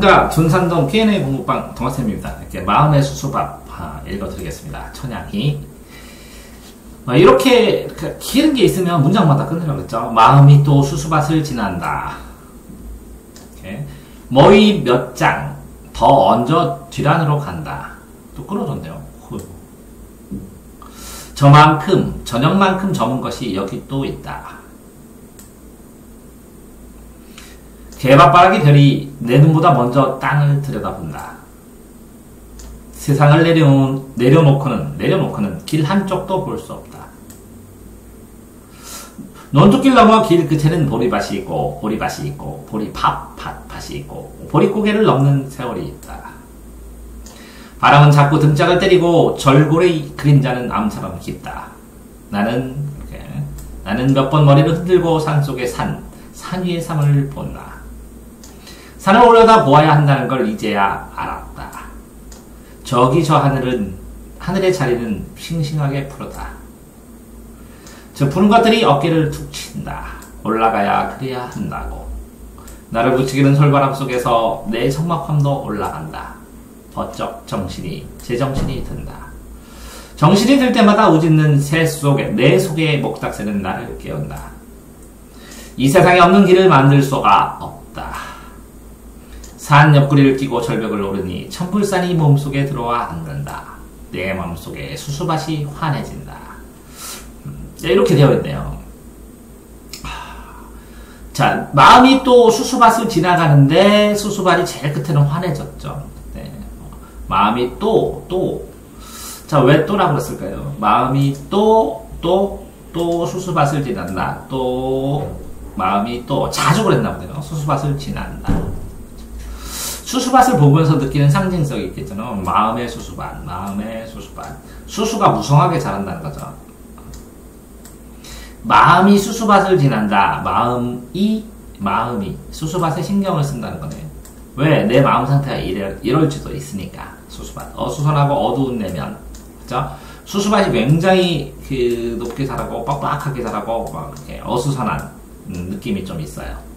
자, 준산동 P&A 공부방 동아쌤입니다. 이렇게 마음의 수수밥 읽어드리겠습니다. 천양이 이렇게 길은 게 있으면 문장마다 끊으라고 그랬죠. 마음이 또 수수밭을 지난다. 이렇게. 머위 몇 장 더 얹어 뒤란으로 간다. 또 끊어줬네요. 저만큼, 저녁만큼 저문 것이 여기 또 있다. 개밥바라기 별이 내 눈보다 먼저 땅을 들여다본다. 세상을 내려놓고는 길 한쪽도 볼 수 없다. 논두길 넘어 길 끝에는 보리밭이 있고, 보리밭이 있고, 보릿고개를 넘는 세월이 있다. 바람은 자꾸 등짝을 때리고 절골의 그림자는 암처럼 깊다. 나는 몇 번 머리를 흔들고 산속의 산 위의 삶을 본다. 산을 올라다 보아야 한다는 걸 이제야 알았다. 저기 저 하늘의 자리는 싱싱하게 푸르다. 저 푸른 것들이 어깨를 툭 친다. 올라가야 그래야 한다고. 나를 부추기는 솔바람 속에서 내 적막함도 올라간다. 버쩍 제정신이 든다. 정신이 들 때마다 우짖는 내 속의 목닥새는 나를 깨운다. 이 세상에 없는 길을 만들 수가 없다. 산 옆구리를 끼고 절벽을 오르니 천불산이 몸속에 들어와 앉는다. 내 마음속에 수수밭이 환해진다. 이렇게 되어 있네요. 자, 마음이 또 수수밭을 지나가는데 수수밭이 제일 끝에는 환해졌죠. 네. 마음이 자, 왜 또라고 그랬을까요? 마음이 또 수수밭을 지난다. 마음이 자주 그랬나 보네요. 수수밭을 지난다. 수수밭을 보면서 느끼는 상징성이 있겠잖아요. 마음의 수수밭. 수수가 무성하게 자란다는 거죠. 마음이 수수밭을 지난다. 마음이 수수밭에 신경을 쓴다는 거네. 왜? 내 마음 상태가 이럴 수도 있으니까. 수수밭. 어수선하고 어두운 내면. 그죠? 수수밭이 굉장히 높게 자라고, 빡빡하게 자라고, 막 이렇게 어수선한 느낌이 좀 있어요.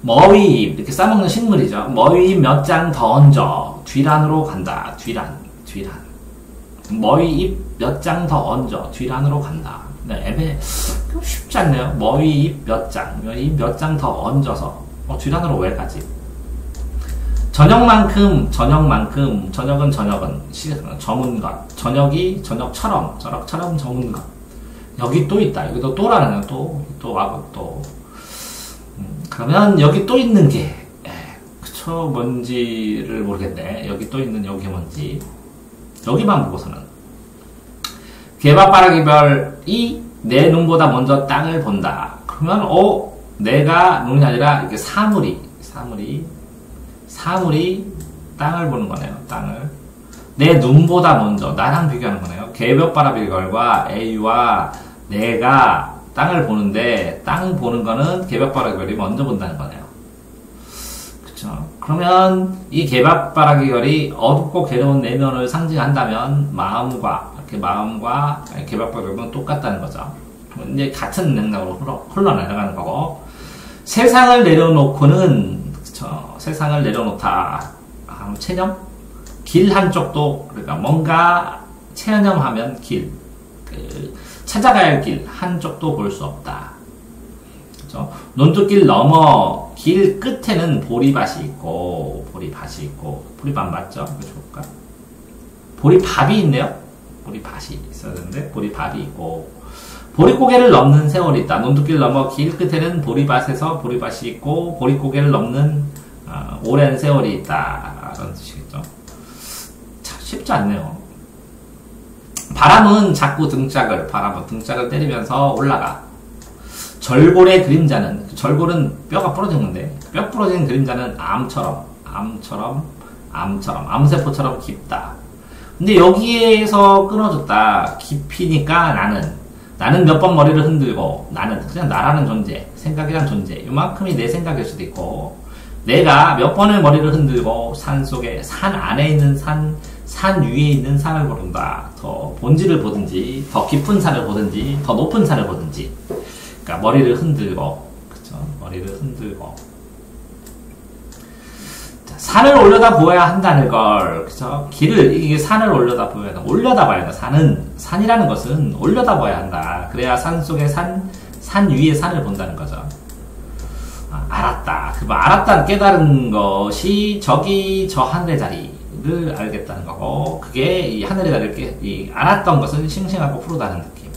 머위잎, 이렇게 싸먹는 식물이죠. 머위잎 몇 장 더 얹어 뒤란으로 간다. 뒤란. 머위잎 몇 장 더 얹어 뒤란으로 간다. 네, 쉽지 않네요. 머위잎 몇 장 더 얹어서 뒤란으로 왜 가지? 저녁은 저문 것. 저녁처럼 저문 것. 여기 또 있다. 여기도 또라는 또 와고 또. 그러면 여기 또 있는 게 그쵸, 뭔지를 모르겠네. 여기 또 있는 여기 뭔지. 여기만 보고서는 개밥바라기 별이 내 눈보다 먼저 땅을 본다. 그러면 내가 눈이 아니라 이렇게 사물이 땅을 보는 거네요. 땅을 내 눈보다 먼저 나랑 비교하는 거네요. 개밥바라기 별과 A와 내가 땅을 보는데 땅 보는 거는 개밥바라기 별이 먼저 본다는 거네요. 그쵸? 그러면 이 개밥바라기 별이 어둡고 괴로운 내면을 상징한다면 마음과 개밥바라기 별은 똑같다는 거죠. 이제 같은 맥락으로 흘러내려가는 거고, 세상을 내려놓고는 세상을 내려놓다. 체념? 길 한쪽도, 그러니까 뭔가 체념하면 길. 찾아가야 할 길 한쪽도 볼 수 없다. 그렇죠? 논두길 넘어 길 끝에는 보리밭이 있고, 보리밭 맞죠? 볼까? 보리밥이 있네요. 보리밭이 있어야 되는데 보리밥이 있고, 보릿고개를 넘는 세월이 있다. 논두길 넘어 길 끝에는 보리밭이 있고, 보릿고개를 넘는 오랜 세월이 있다. 라는 뜻이겠죠. 참 쉽지 않네요. 바람은 자꾸 등짝을 때리면서 올라가. 절골의 그림자는, 절골은 뼈가 부러진 건데, 뼈 부러진 그림자는 암세포처럼 깊다. 근데 여기에서 끊어졌다. 깊이니까 나는 몇 번 머리를 흔들고, 나는 그냥 나라는 존재, 생각이란 존재, 요만큼이 내 생각일 수도 있고, 내가 몇 번을 머리를 흔들고 산 안에 있는 산 위에 있는 산을 보른다. 더 본질을 보든지, 더 깊은 산을 보든지, 더 높은 산을 보든지. 그러니까 머리를 흔들고, 그쵸? 머리를 흔들고. 자, 산을 올려다 보아야 한다는 걸, 그죠? 이게 산을 올려다 보아야 한다. 올려다 봐야 한다. 산이라는 것은 올려다 봐야 한다. 그래야 산 속에 산 위에 산을 본다는 거죠. 알았다. 알았다 깨달은 것이 저 하늘의 자리를 알겠다는 거고, 그게 이 하늘의 자리를 알았던 것은 싱싱하고 푸르다는 느낌.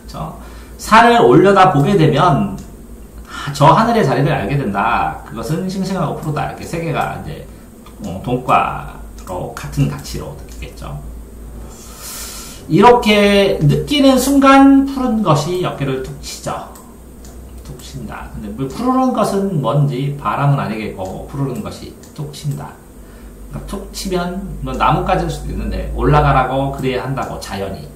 그쵸? 산을 올려다 보게 되면, 저 하늘의 자리를 알게 된다. 그것은 싱싱하고 푸르다. 이렇게 세 개가 이제, 동과로 같은 가치로 느끼겠죠. 이렇게 느끼는 순간 푸른 것이 어깨를 툭 치죠. 툭 친다. 근데 푸르른 것은 뭔지 바람은 아니겠고, 푸르른 것이 툭 친다. 그러니까 툭 치면, 나뭇가지일 수도 있는데, 올라가라고 그래야 한다고, 자연이.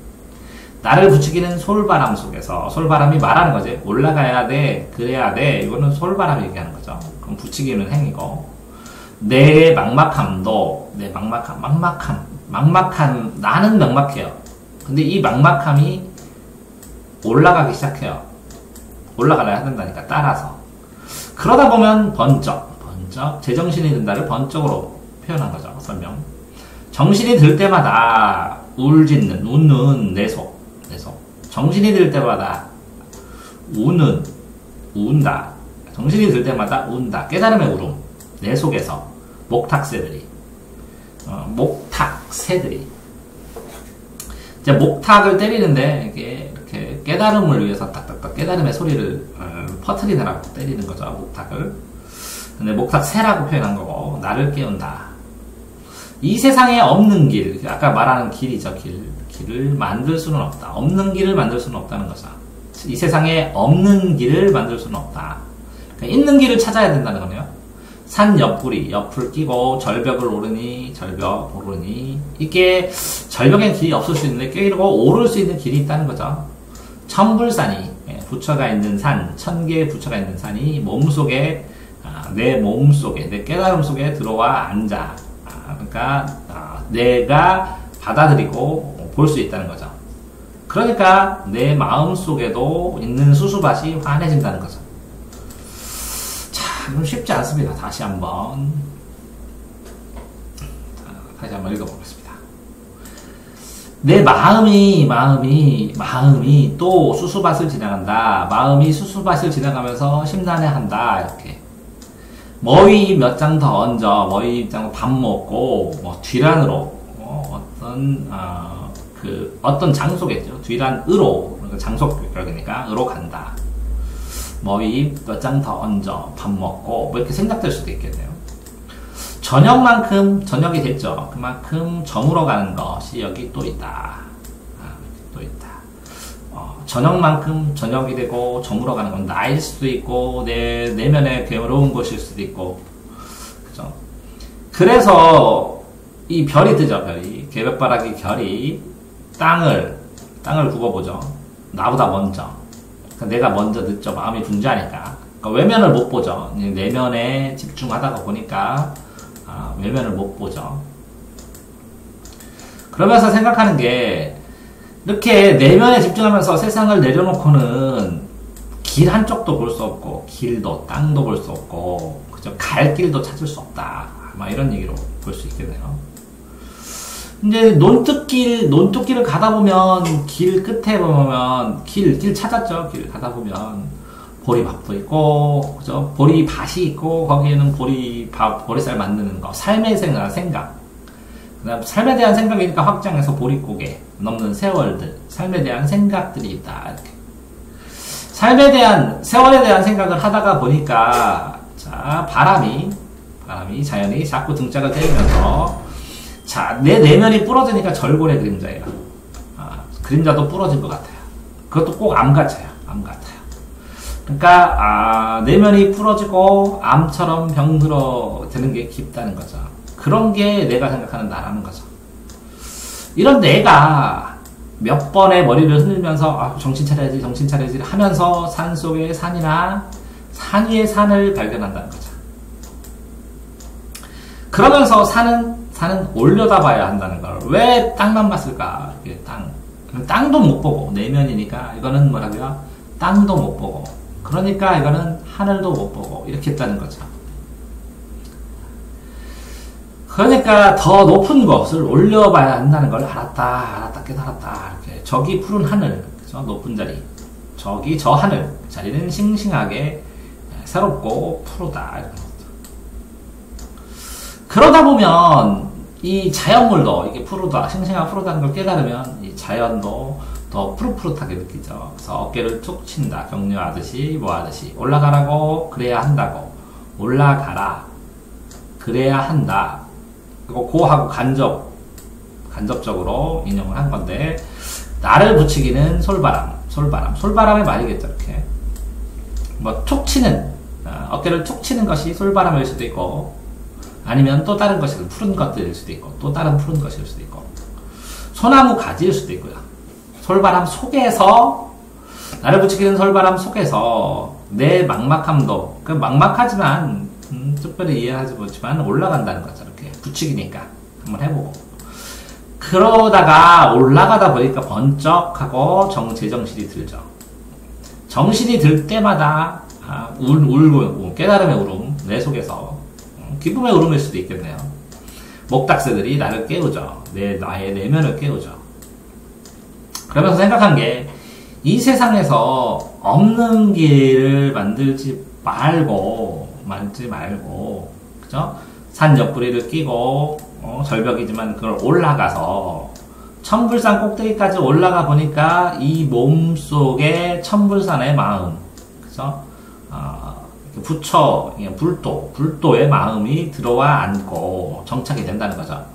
나를 부추기는 솔바람 속에서, 솔바람이 말하는 거지. 올라가야 돼, 그래야 돼. 이거는 솔바람이 얘기하는 거죠. 그럼 부추기는 행위고. 내 막막함도, 막막함, 나는 막막해요. 근데 이 막막함이 올라가기 시작해요. 올라가야 된다니까, 따라서. 그러다 보면 번쩍, 제정신이 든다를 번쩍으로 표현한 거죠, 설명. 정신이 들 때마다 웃는 내 속. 정신이 들 때마다 운다. 정신이 들 때마다 운다. 깨달음의 울음. 내 속에서 목탁새들이. 이제 목탁을 때리는데, 이렇게 깨달음을 위해서 딱딱딱 깨달음의 소리를 퍼뜨리느라고 때리는 거죠, 목탁을. 근데 목탁새라고 표현한 거고, 나를 깨운다. 이 세상에 없는 길, 아까 말하는 길이죠, 길을 만들 수는 없다. 없는 길을 만들 수는 없다는 거죠. 이 세상에 없는 길을 만들 수는 없다. 그러니까 있는 길을 찾아야 된다는 거네요. 산 옆을 끼고 절벽을 오르니, 이게 절벽엔 길이 없을 수 있는데 끼고 오를 수 있는 길이 있다는 거죠. 천불산이, 부처가 있는 산, 1000개의 부처가 있는 산이 내 몸속에, 내 깨달음 속에 들어와 앉아. 그러니까 내가 받아들이고 볼 수 있다는 거죠. 그러니까 내 마음 속에도 있는 수수밭이 환해진다는 거죠. 자, 그럼 쉽지 않습니다. 다시 한번 읽어보겠습니다. 내 마음이 또 수수밭을 지나간다. 마음이 수수밭을 지나가면서 심란해한다. 이렇게. 머위 몇 장 더 얹어. 머위 입장 밥 먹고, 뒤란으로, 어떤 장소겠죠. 뒤란으로, 장소 그러니까, 으로 간다. 머위 몇 장 더 얹어. 밥 먹고, 이렇게 생각될 수도 있겠네요. 저녁이 됐죠. 그만큼 저물어 가는 것이 여기 또 있다. 저녁만큼 저녁이 되고 저물어 가는 건 나일 수도 있고 내 내면의 괴로운 것일 수도 있고, 그죠? 그래서 이 별이 뜨죠. 개벽바라기 별이 땅을 굽어보죠. 나보다 먼저. 그러니까 내가 먼저 늦죠. 마음이 분주하니까. 그러니까 외면을 못 보죠. 내면에 집중하다가 보니까 외면을 못 보죠. 그러면서 생각하는 게, 이렇게 내면에 집중하면서 세상을 내려놓고는 길 한쪽도 볼 수 없고, 땅도 볼 수 없고, 그죠? 갈 길도 찾을 수 없다. 이런 얘기로 볼 수 있겠네요. 이제 논뚝길을 가다 보면, 길 끝에 보면, 길 찾았죠? 길 가다 보면, 보리밥도 있고, 그죠? 보리밭이 있고, 거기에는 보리쌀 만드는 거, 삶의 생각. 그 다음, 삶에 대한 생각이니까 확장해서 보릿고개, 넘는 세월들, 삶에 대한 생각들이 있다. 이렇게. 세월에 대한 생각을 하다가 보니까, 바람이 자연이 자꾸 등짝을 때리면서, 내 내면이 부러지니까 절골의 그림자예요. 그림자도 부러진 것 같아요. 그것도 꼭 암 같아요. 그러니까, 내면이 부러지고, 암처럼 병들어드는 게 깊다는 거죠. 그런 게 내가 생각하는 나라는 거죠. 이런 내가 몇 번의 머리를 흔들면서 정신 차려야지 하면서 산 속의 산이나 산 위의 산을 발견한다는 거죠. 그러면서 산은 올려다봐야 한다는 걸. 왜 땅만 봤을까? 땅도 못 보고, 내면이니까 이거는 뭐라고요? 땅도 못 보고, 그러니까 이거는 하늘도 못 보고, 이렇게 했다는 거죠. 그러니까 더 높은 것을 올려봐야 한다는 걸 알았다, 깨달았다. 이렇게 저기 푸른 하늘, 그죠? 높은 자리. 저기 저 하늘. 자리는 싱싱하게 새롭고 푸르다. 이런 것도. 그러다 보면 이 자연물도 이게 푸르다, 싱싱하고 푸르다는 걸 깨달으면 이 자연도 더 푸릇푸릇하게 느끼죠. 그래서 어깨를 툭 친다. 격려하듯이 뭐 하듯이 올라가라고 그래야 한다고. 올라가라. 그래야 한다. 그리고 고하고 간접적으로 인용을 한 건데, 나를 붙이기는 솔바람의 말이겠죠, 이렇게. 뭐, 툭 치는, 어깨를 툭 치는 것이 솔바람일 수도 있고, 아니면 또 다른 것이 푸른 것들일 수도 있고, 또 다른 푸른 것일 수도 있고, 소나무 가지일 수도 있고요. 솔바람 속에서, 나를 붙이기는 솔바람 속에서, 내 막막함도, 그 막막하지만, 특별히 이해하지 못지만 올라간다는 거죠. 이렇게 붙이기니까 한번 해보고, 그러다가 올라가다 보니까 번쩍하고 제정신이 들죠. 정신이 들 때마다 울고 깨달음의 울음 내 속에서 기쁨의 울음일 수도 있겠네요. 목닥새들이 나를 깨우죠. 나의 내면을 깨우죠. 그러면서 생각한 게, 이 세상에서 없는 길을 만들지 말고, 그죠? 산 옆구리를 끼고, 절벽이지만 그걸 올라가서, 천불산 꼭대기까지 올라가 보니까 이 몸 속에 천불산의 마음, 그죠? 불도의 마음이 들어와 앉고 정착이 된다는 거죠.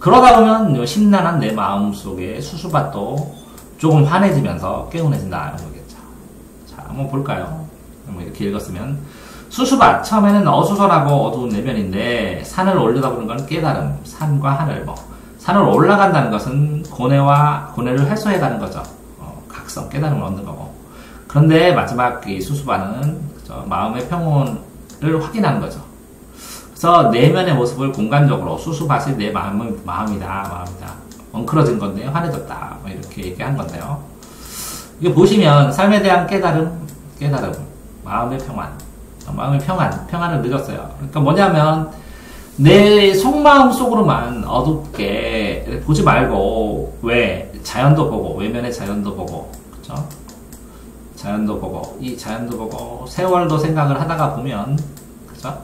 그러다 보면 심란한 내 마음 속에 수수밭도 조금 환해지면서 개운해진다, 이런 거겠죠. 자, 한번 볼까요? 이렇게 읽었으면, 수수밭, 처음에는 어수선하고 어두운 내면인데, 산을 올려다보는 건 깨달음, 산과 하늘, 산을 올라간다는 것은 고뇌를 해소해가는 거죠. 각성, 깨달음을 얻는 거고. 그런데 마지막 이 수수밭은 마음의 평온을 확인하는 거죠. 그래서 내면의 모습을 공간적으로, 수수밭이 내 마음이다. 엉클어진 건데 환해졌다. 이렇게 얘기한 건데요. 이거 보시면 삶에 대한 깨달음, 마음의 평안을 늦었어요. 그러니까 뭐냐면, 내 속마음 속으로만 어둡게 보지 말고, 자연도 보고, 외면의 자연도 보고, 그쵸? 자연도 보고, 세월도 생각을 하다가 보면, 그죠?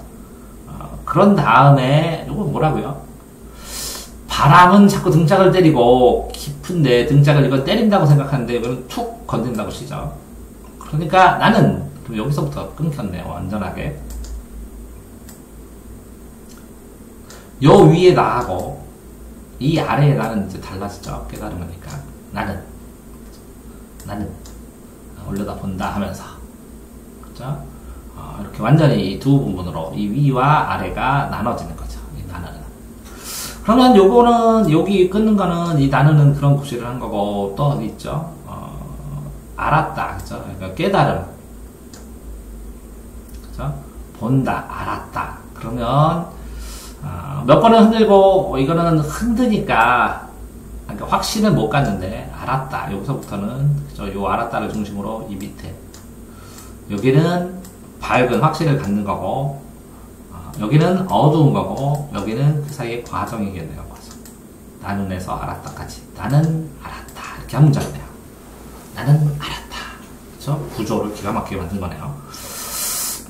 그런 다음에, 이거 뭐라고요? 바람은 자꾸 등짝을 때리고, 깊은데 등짝을 이거 때린다고 생각하는데, 이거는 툭 건든다고 치죠. 그러니까 나는, 여기서부터 끊겼네요, 완전하게. 요 위에 나하고, 이 아래에 나는 이제 달라지죠. 깨달음이니까. 나는. 올려다 본다 하면서. 그죠? 이렇게 완전히 두 부분으로 이 위와 아래가 나눠지는 거죠. 이 나는. 그러면 요거는, 여기 끊는 거는 이 나는은 그런 구실을 한 거고, 또 어디 있죠? 알았다. 그죠? 그러니까 깨달음. 그죠? 본다. 알았다. 그러면, 몇 번은 흔들고, 이거는 흔드니까, 그러니까 확신은 못 갔는데, 알았다. 여기서부터는, 그죠? 요 알았다를 중심으로 이 밑에. 여기는 밝은 확신을 갖는 거고, 여기는 어두운 거고, 여기는 그 사이의 과정이겠네요. 과정. 나는에서 알았다까지. 나는 알았다. 이렇게 한 문장이네요. 나는 알았다. 그죠? 구조를 기가 막히게 만든 거네요.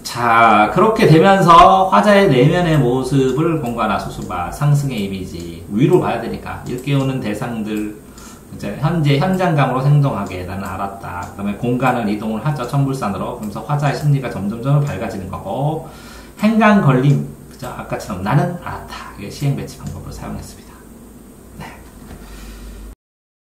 자, 그렇게 되면서 화자의 내면의 모습을 공간화 수수밭, 상승의 이미지, 위로 봐야 되니까, 일깨우는 대상들, 이제 현재 현장감으로 생동하게 나는 알았다. 그 다음에 공간을 이동을 하죠. 천불산으로. 그러면서 화자의 심리가 점점 밝아지는 거고, 행간 걸림, 그죠? 아까처럼 나는 알았다. 이게 시행 배치 방법을 사용했습니다.